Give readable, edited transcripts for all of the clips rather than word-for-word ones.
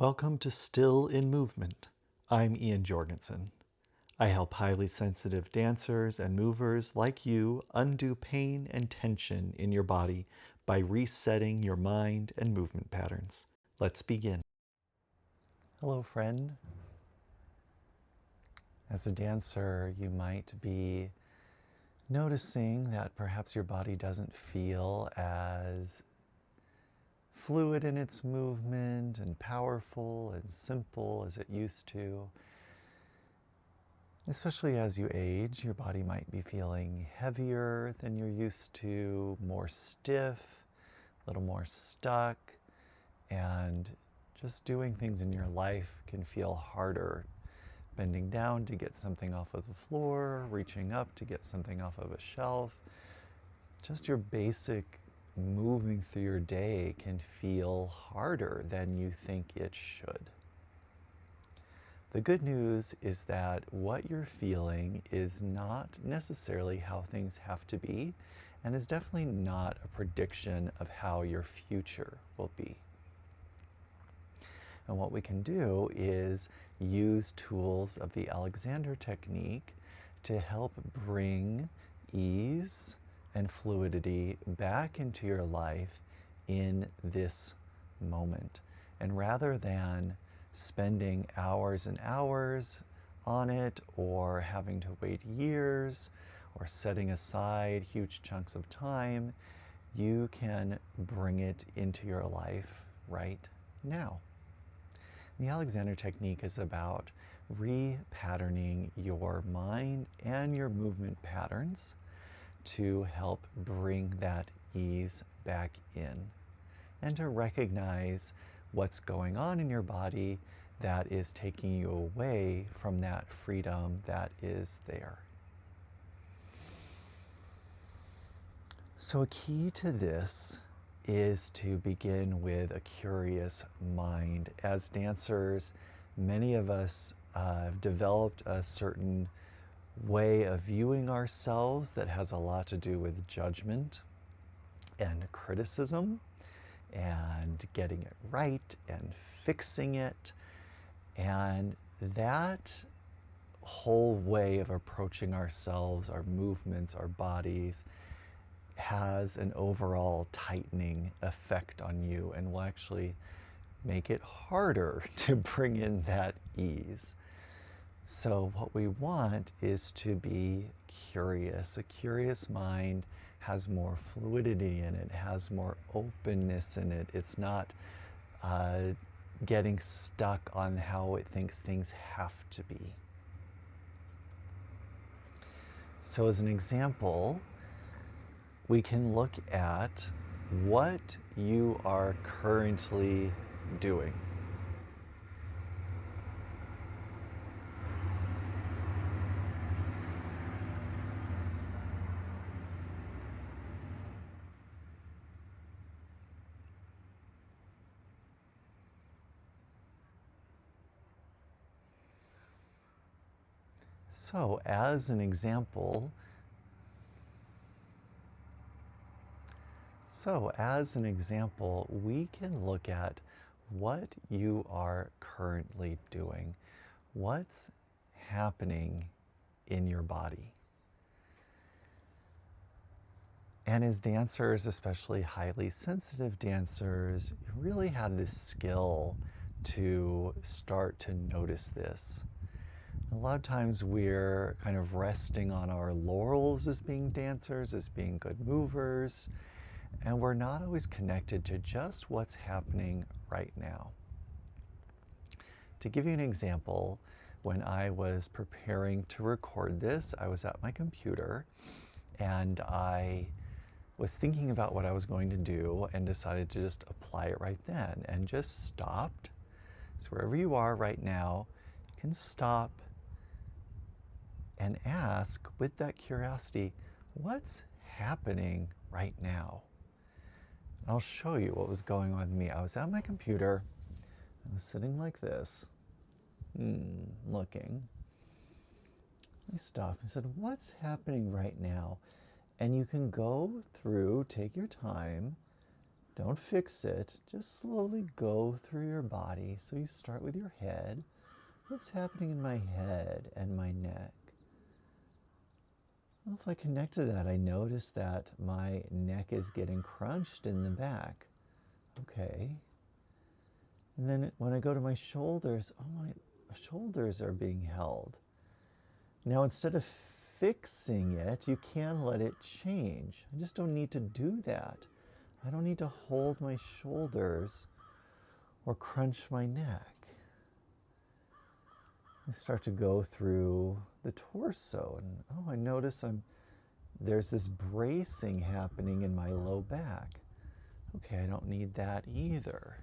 Welcome to Still in Movement. I'm Ian Jorgensen. I help highly sensitive dancers and movers like you undo pain and tension in your body by resetting your mind and movement patterns. Let's begin. Hello, friend. As a dancer, you might be noticing that perhaps your body doesn't feel as fluid in its movement and powerful and simple as it used to. Especially as you age, your body might be feeling heavier than you're used to, more stiff, a little more stuck, and just doing things in your life can feel harder. Bending down to get something off of the floor, reaching up to get something off of a shelf. Just your basic moving through your day can feel harder than you think it should. The good news is that what you're feeling is not necessarily how things have to be, and is definitely not a prediction of how your future will be. And what we can do is use tools of the Alexander technique to help bring ease and fluidity back into your life in this moment. And rather than spending hours and hours on it, or having to wait years, or setting aside huge chunks of time, you can bring it into your life right now. The Alexander technique is about repatterning your mind and your movement patterns to help bring that ease back in, and to recognize what's going on in your body that is taking you away from that freedom that is there. So a key to this is to begin with a curious mind. As dancers, many of us have developed a certain way of viewing ourselves that has a lot to do with judgment and criticism and getting it right and fixing it. And that whole way of approaching ourselves, our movements, our bodies, has an overall tightening effect on you and will actually make it harder to bring in that ease. So what we want is to be curious. A curious mind has more fluidity in it, has more openness in it. It's not getting stuck on how it thinks things have to be. So as an example, we can look at what you are currently doing. So as an example, we can look at what you are currently doing. What's happening in your body? And as dancers, especially highly sensitive dancers, you really have this skill to start to notice this. A lot of times we're kind of resting on our laurels as being dancers, as being good movers, and we're not always connected to just what's happening right now. To give you an example, when I was preparing to record this, I was at my computer and I was thinking about what I was going to do and decided to just apply it right then, and just stopped. So wherever you are right now, you can stop and ask with that curiosity, what's happening right now? And I'll show you what was going on with me. I was at my computer, I was sitting like this, looking. I stopped and said, what's happening right now? And you can go through, take your time Don't fix it. Just slowly go through your body. So you start with your head. What's happening in my head and my neck? Well, if I connect to that, I notice that my neck is getting crunched in the back. Okay. And then when I go to my shoulders, oh, my shoulders are being held. Now, instead of fixing it, you can let it change. I just don't need to do that. I don't need to hold my shoulders or crunch my neck. I start to go through the torso, and oh, I notice there's this bracing happening in my low back. Okay, I don't need that either.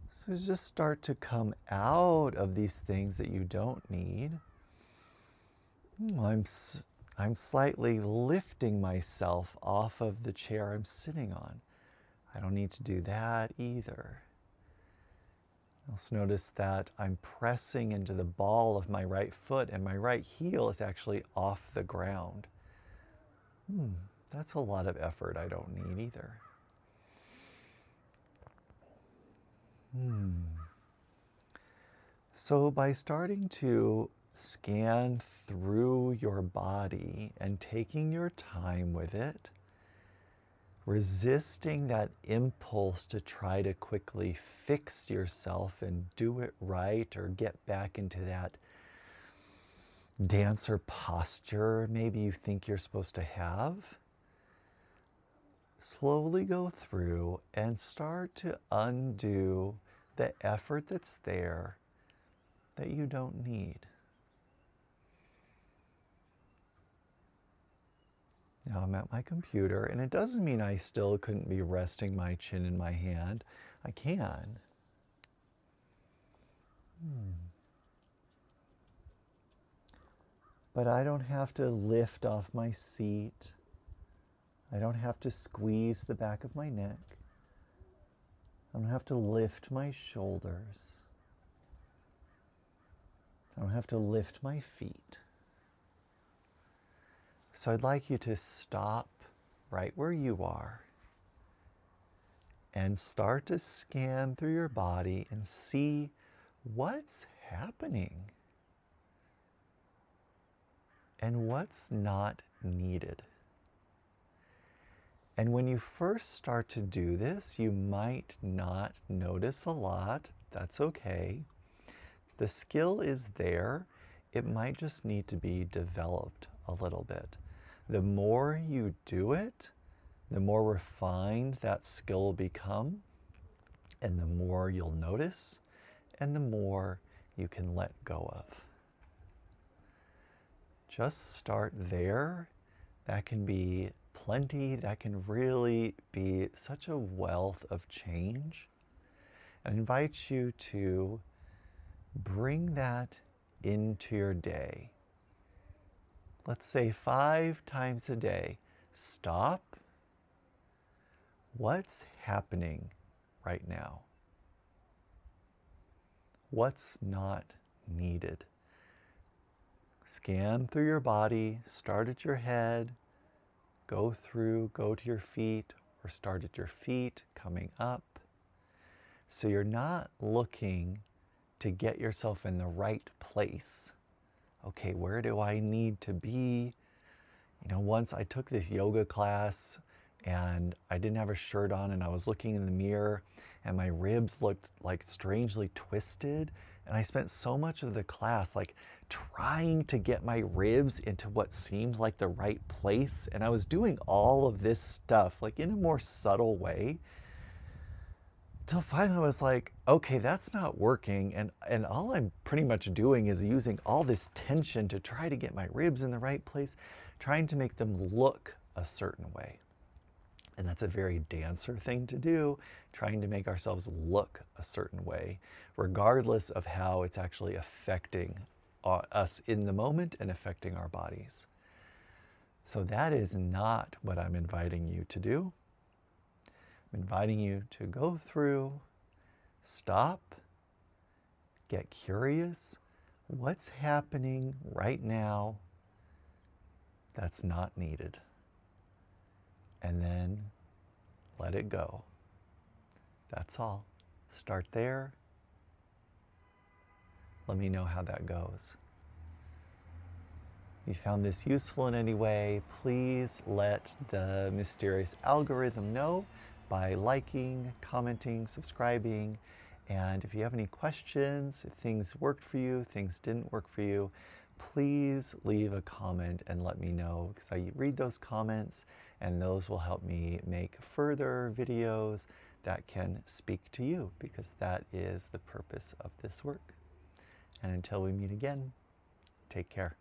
So just start to come out of these things that you don't need. I'm slightly lifting myself off of the chair I'm sitting on. I don't need to do that either. Also notice that I'm pressing into the ball of my right foot and my right heel is actually off the ground. That's a lot of effort I don't need either. So by starting to scan through your body and taking your time with it, resisting that impulse to try to quickly fix yourself and do it right or get back into that dancer posture maybe you think you're supposed to have, slowly go through and start to undo the effort that's there that you don't need. Now I'm at my computer, and it doesn't mean I still couldn't be resting my chin in my hand. I can. But I don't have to lift off my seat. I don't have to squeeze the back of my neck. I don't have to lift my shoulders. I don't have to lift my feet. So I'd like you to stop right where you are and start to scan through your body and see what's happening and what's not needed. And when you first start to do this, you might not notice a lot. That's okay. The skill is there. It might just need to be developed a little bit. The more you do it, the more refined that skill will become, and the more you'll notice, and the more you can let go of. Just start there. That can be plenty. That can really be such a wealth of change. I invite you to bring that into your day. Let's say 5 times a day. Stop. What's happening right now? What's not needed? Scan through your body, start at your head, go to your feet, or start at your feet, coming up. So you're not looking to get yourself in the right place. Okay, where do I need to be? You know, once I took this yoga class and I didn't have a shirt on and I was looking in the mirror and my ribs looked like strangely twisted. And I spent so much of the class like trying to get my ribs into what seemed like the right place. And I was doing all of this stuff like in a more subtle way. Till finally I was like, okay, that's not working. And all I'm pretty much doing is using all this tension to try to get my ribs in the right place, trying to make them look a certain way. And that's a very dancer thing to do, trying to make ourselves look a certain way, regardless of how it's actually affecting us in the moment and affecting our bodies. So that is not what I'm inviting you to do. I'm inviting you to go through, stop, get curious. What's happening right now that's not needed? And then let it go. That's all. Start there. Let me know how that goes. If you found this useful in any way, please let the mysterious algorithm know by liking, commenting, subscribing. And if you have any questions, if things worked for you, things didn't work for you, please leave a comment and let me know, because I read those comments and those will help me make further videos that can speak to you, because that is the purpose of this work. And until we meet again, take care.